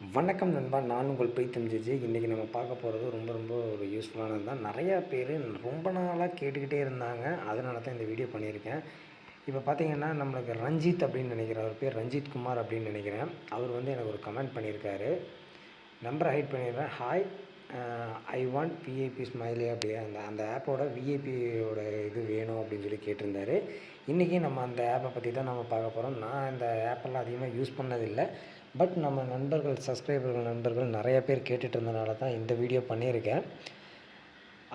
வணக்கம் நண்பா, நான் உங்கள் PreethamJJ. இன்றைக்கி நம்ம பார்க்க போகிறது ரொம்ப ஒரு யூஸ்ஃபுல்லானது தான். நிறையா பேர் ரொம்ப நாளாக கேட்டுக்கிட்டே இருந்தாங்க. அதனால தான் இந்த வீடியோ பண்ணியிருக்கேன். இப்போ பார்த்தீங்கன்னா, நம்மளுக்கு ரஞ்சித் அப்படின்னு நினைக்கிறேன். அவர் பேர் ரஞ்சித் குமார் அப்படின்னு நினைக்கிறேன். அவர் வந்து எனக்கு ஒரு கமெண்ட் பண்ணியிருக்காரு. நம்பரை ஹைட் பண்ணிடுறேன். Hi, I want VIP smiley அப்படி அந்த அந்த ஆப்போட விஐபியோட இது வேணும் அப்படின்னு சொல்லி கேட்டிருந்தாரு. இன்றைக்கி நம்ம அந்த ஆப்பை பற்றி தான் நம்ம பார்க்க போகிறோம். நான் இந்த ஆப்பெல்லாம் அதிகமாக யூஸ் பண்ணதில்லை. பட் நம்ம நண்பர்கள் நிறைய பேர் கேட்டுட்டு இருந்தனால தான் இந்த வீடியோ பண்ணியிருக்கேன்.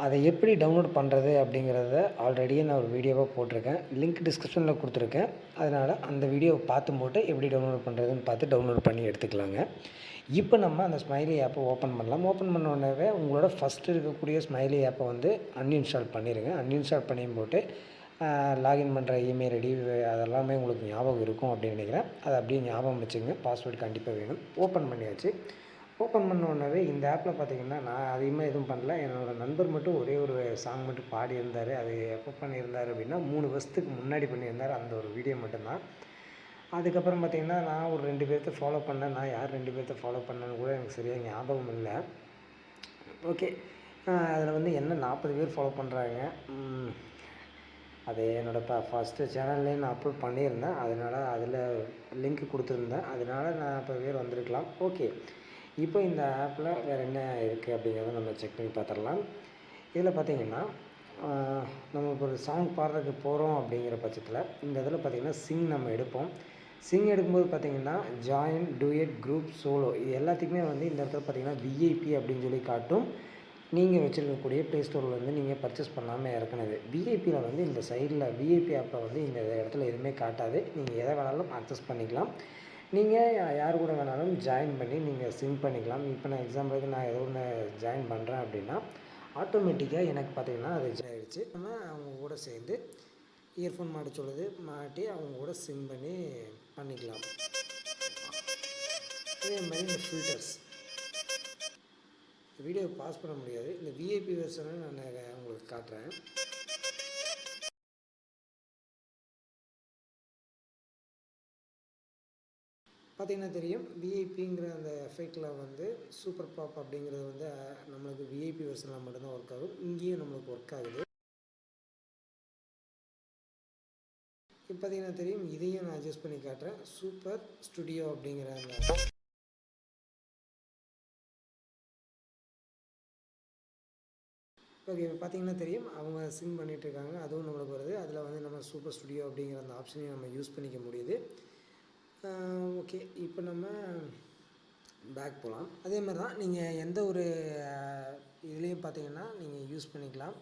அதை எப்படி டவுன்லோட் பண்ணுறது அப்படிங்கிறத ஆல்ரெடியே நான் ஒரு வீடியோவாக போட்டிருக்கேன். லிங்க் டிஸ்கிரிப்ஷனில் கொடுத்துருக்கேன். அதனால் அந்த வீடியோவை பார்த்து எப்படி டவுன்லோட் பண்ணுறதுன்னு பார்த்து டவுன்லோட் பண்ணி எடுத்துக்கலாங்க. இப்போ நம்ம அந்த ஸ்மைலி ஆப்பை ஓப்பன் பண்ணலாம். ஓப்பன் பண்ண உடனே உங்களோட ஃபஸ்ட்டு இருக்கக்கூடிய ஸ்மைலி ஆப்பை வந்து அன்இன்ஸ்டால் பண்ணிடுங்க. அன்இன்ஸ்டால் பண்ணியும் போட்டு லாகின் பண்ணுற இமெயில் ஐடி அதெல்லாமே உங்களுக்கு ஞாபகம் இருக்கும் அப்படின்னு நினைக்கிறேன். அதை அப்படியே ஞாபகம் வச்சுங்க. பாஸ்வேர்டு கண்டிப்பாக வேணும். ஓப்பன் பண்ணியாச்சு. ஓப்பன் பண்ண உடனே இந்த ஆப்பில் பார்த்திங்கன்னா, நான் அதிகமாக எதுவும் பண்ணல. என்னோடய நண்பர் மட்டும் ஒரே ஒரு சாங் மட்டும் பாடியிருந்தார். அது எப்போ பண்ணியிருந்தார் அப்படின்னா 3 வருஷத்துக்கு முன்னாடி பண்ணியிருந்தார். அந்த ஒரு வீடியோ மட்டும்தான். அதுக்கப்புறம் பார்த்திங்கன்னா, நான் ஒரு 2 பேர்த்த ஃபாலோ பண்ணேன். நான் யார் 2 பேர்த்த ஃபாலோ பண்ணேன்னு கூட எனக்கு சரியாக ஞாபகம் இல்லை. ஓகே, அதில் வந்து என்ன 40 பேர் ஃபாலோ பண்ணுறாங்க. அது என்னோடய ஃபஸ்ட்டு சேனல்லே நான் அப்லோட் பண்ணியிருந்தேன். அதனால் அதில் லிங்க் கொடுத்துருந்தேன். அதனால் 40 பேர் வந்திருக்கலாம். ஓகே, இப்போ இந்த ஆப்பில் வேறு என்ன இருக்குது அப்படிங்கிறத நம்ம செக் பண்ணி பார்த்துடலாம். இதில் பார்த்திங்கன்னா, நம்ம இப்போ ஒரு சாங் பாடுறதுக்கு போகிறோம் அப்படிங்கிற பட்சத்தில் இந்த இதில் பார்த்திங்கன்னா சிங் நம்ம எடுப்போம். சிங் எடுக்கும்போது பார்த்திங்கன்னா ஜாயின், டூயட், குரூப், சோலோ இது எல்லாத்துக்குமே வந்து இந்த இடத்துல பார்த்திங்கன்னா விஐபி அப்படின்னு சொல்லி காட்டும். நீங்கள் வச்சுருக்கக்கூடிய ப்ளே ஸ்டோரில் வந்து நீங்கள் பர்ச்சேஸ் பண்ணாமல் இறக்குனது. விஐபியில் வந்து இந்த சைடில் விஐபி ஆப்பில் வந்து இந்த இடத்துல எதுவுமே காட்டாது. நீங்கள் எதை வேணாலும் அக்சஸ் பண்ணிக்கலாம். நீங்கள் யார் கூட வேணாலும் ஜாயின் பண்ணி நீங்கள் சிங் பண்ணிக்கலாம். இப்போ நான் எக்ஸாம்பிளுக்கு நான் ஏதோ ஒன்று ஜாயின் பண்ணுறேன் அப்படின்னா ஆட்டோமேட்டிக்காக எனக்கு பார்த்திங்கன்னா அது ஆகிடுச்சு. நம்ம அவங்க கூட சேர்ந்து இயர்ஃபோன் மாட்ட சொல்லுது, மாட்டி அவங்க கூட சிங் பண்ணிக்கலாம். அதே மாதிரி இந்த ஃபில்டர்ஸ் வீடியோ பாஸ் பண்ண முடியாது. இந்த விஐபி வெர்ஷனை நான் உங்களுக்கு காட்டுறேன். பார்த்திங்கன்னா தெரியும், விஐபிங்கிற அந்த எஃபெக்டில் வந்து சூப்பர் பாப் அப்படிங்கிறது வந்து நம்மளுக்கு விஐபி வெர்ஷனில் மட்டும்தான் ஒர்க் ஆகும். இங்கேயும் நம்மளுக்கு ஒர்க் ஆகுது. இப்போ பார்த்திங்கன்னா தெரியும், இதையும் நான் அட்ஜஸ்ட் பண்ணி காட்டுறேன். சூப்பர் ஸ்டுடியோ அப்படிங்கிற அந்த ஓகே, இப்போ பார்த்திங்கன்னா தெரியும் அவங்க சிங் பண்ணிகிட்ருக்காங்க. அதுவும் நம்மளுக்கு வருது. அதில் வந்து நம்ம சூப்பர் ஸ்டுடியோ அப்படிங்கிற அந்த ஆப்ஷனையும் நம்ம யூஸ் பண்ணிக்க முடியுது. ஓகே, இப்போ நம்ம பேக் போகலாம். அதே மாதிரி தான் நீங்கள் எந்த ஒரு இதுலேயும் பார்த்தீங்கன்னா நீங்கள் யூஸ் பண்ணிக்கலாம்.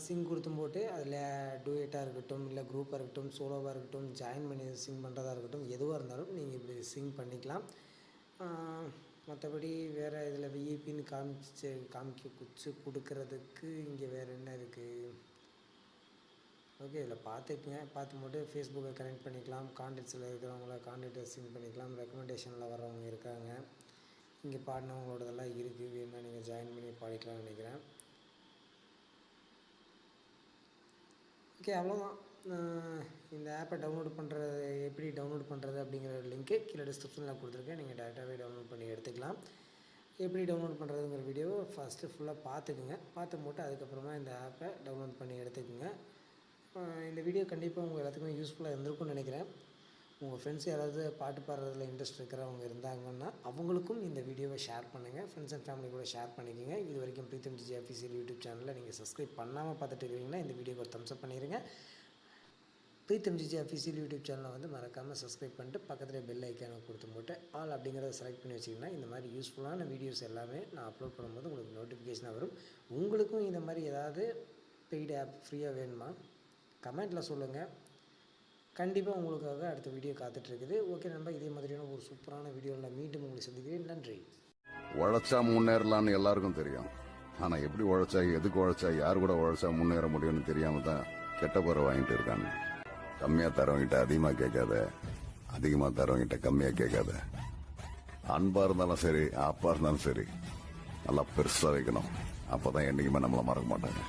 சிங் கொடுத்தும் போட்டு அதில் டூயட்டாக இருக்கட்டும், இல்லை குரூப்பாக இருக்கட்டும், சோலோவாக இருக்கட்டும், ஜாயின் பண்ணி சிங் பண்ணுறதா இருக்கட்டும், எதுவாக இருந்தாலும் நீங்கள் இப்படி சிங் பண்ணிக்கலாம். மற்றபடி வேறு இதில் விஐபின்னு காமிக்க கொடுக்கறதுக்கு இங்கே வேறு என்ன இருக்குது? ஓகே, இதில் பார்த்துக்குங்க. பார்த்து மட்டும் ஃபேஸ்புக்கை கனெக்ட் பண்ணிக்கலாம். கான்டாக்ட்ஸில் இருக்கிறவங்கள கான்டாக்டை சிங் பண்ணிக்கலாம். ரெக்கமெண்டேஷனில் வர்றவங்க இருக்காங்க. இங்கே பாடினவங்களோடதெல்லாம் இருக்குது. வேணுன்னா நீங்கள் ஜாயின் பண்ணி பாடிக்கலாம்னு நினைக்கிறேன். ஓகே, அவ்வளோதான். இந்த ஆப்பை எப்படி டவுன்லோட் பண்ணுறது அப்படிங்கிற லிங்க்கு கீழே டிஸ்கிரிப்ஷனில் கொடுத்துருக்கேன். நீங்கள் டேரெக்டாகவே டவுன்லோட் பண்ணி எடுத்துக்கலாம். எப்படி டவுன்லோட் பண்ணுறதுங்கிற வீடியோவை ஃபஸ்ட்டு ஃபுல்லாக பார்த்துக்குங்க. பார்த்து போட்டு அதுக்கப்புறமா இந்த ஆப்பை டவுன்லோட் பண்ணி எடுத்துக்கோங்க. இந்த வீடியோ கண்டிப்பாக உங்கள் எல்லாத்துக்குமே யூஸ்ஃபுல்லாக இருந்திருக்கும்னு நினைக்கிறேன். உங்கள் ஃப்ரெண்ட்ஸ் யாராவது பாட்டு பாடுறதுல இன்ட்ரெஸ்ட் இருக்கிறவங்க இருந்தாங்கன்னா அவங்களுக்கும் இந்த வீடியோவை ஷேர் பண்ணுங்கள். ஃப்ரெண்ட்ஸ் அண்ட் ஃபேமிலி கூட ஷேர் பண்ணிக்கோங்க. இது வரைக்கும் PreethamJJ அஃபிஷியல் யூடியூப் சேனலில் நீங்கள் சப்ஸ்கிரைப் பண்ணாமல் பார்த்துட்டு இருக்கீங்கன்னா இந்த வீடியோக்கு ஒரு தம்ஸ் அப் பண்ணிடுங்க. PreethamJJ அஃபிஷியல் யூடியூப் சேனலை வந்து மறக்காமல் சப்ஸ்கிரைப் பண்ணிட்டு பக்கத்தில் பெல் ஐக்கானை கொடுத்து போட்டு ஆல் அப்படிங்கிறத செலக்ட் பண்ணி வச்சிங்கன்னா இந்த மாதிரி யூஸ்ஃபுல்லான வீடியோஸ் எல்லாமே நான் அப்லோட் பண்ணும்போது உங்களுக்கு நோட்டிஃபிகேஷனாக வரும். உங்களுக்கும் இந்த மாதிரி ஏதாவது பெய்டு ஆப் ஃப்ரீயாக வேணுமா கமெண்ட்டில் சொல்லுங்கள். கண்டிப்பாக உங்களுக்காக அடுத்த வீடியோ காத்துட்ருக்குது. ஓகே நண்பா, இதே மாதிரியான ஒரு சூப்பரான வீடியோவில் மீண்டும் உங்களை சந்திக்கிறேன். நன்றி. உழைச்சா முன்னேறலான்னு எல்லாருக்கும் தெரியும். ஆனால் எப்படி உழைச்சா, எதுக்கு உழைச்சா, யார் கூட உழைச்சா முன்னேற முடியும்னு தெரியாம தான் கெட்ட பேரை வாங்கிட்டு இருக்காங்க. கம்மியாக தரவங்கிட்ட அதிகமாக கேட்காத, அதிகமாக தரவங்கிட்ட கம்மியாக கேட்காத. அன்பா இருந்தாலும் சரி, அப்பா இருந்தாலும் சரி, நல்லா பெருசாக வைக்கணும். அப்போ தான் என்றைக்குமே நம்மளை மறக்க மாட்டாங்க.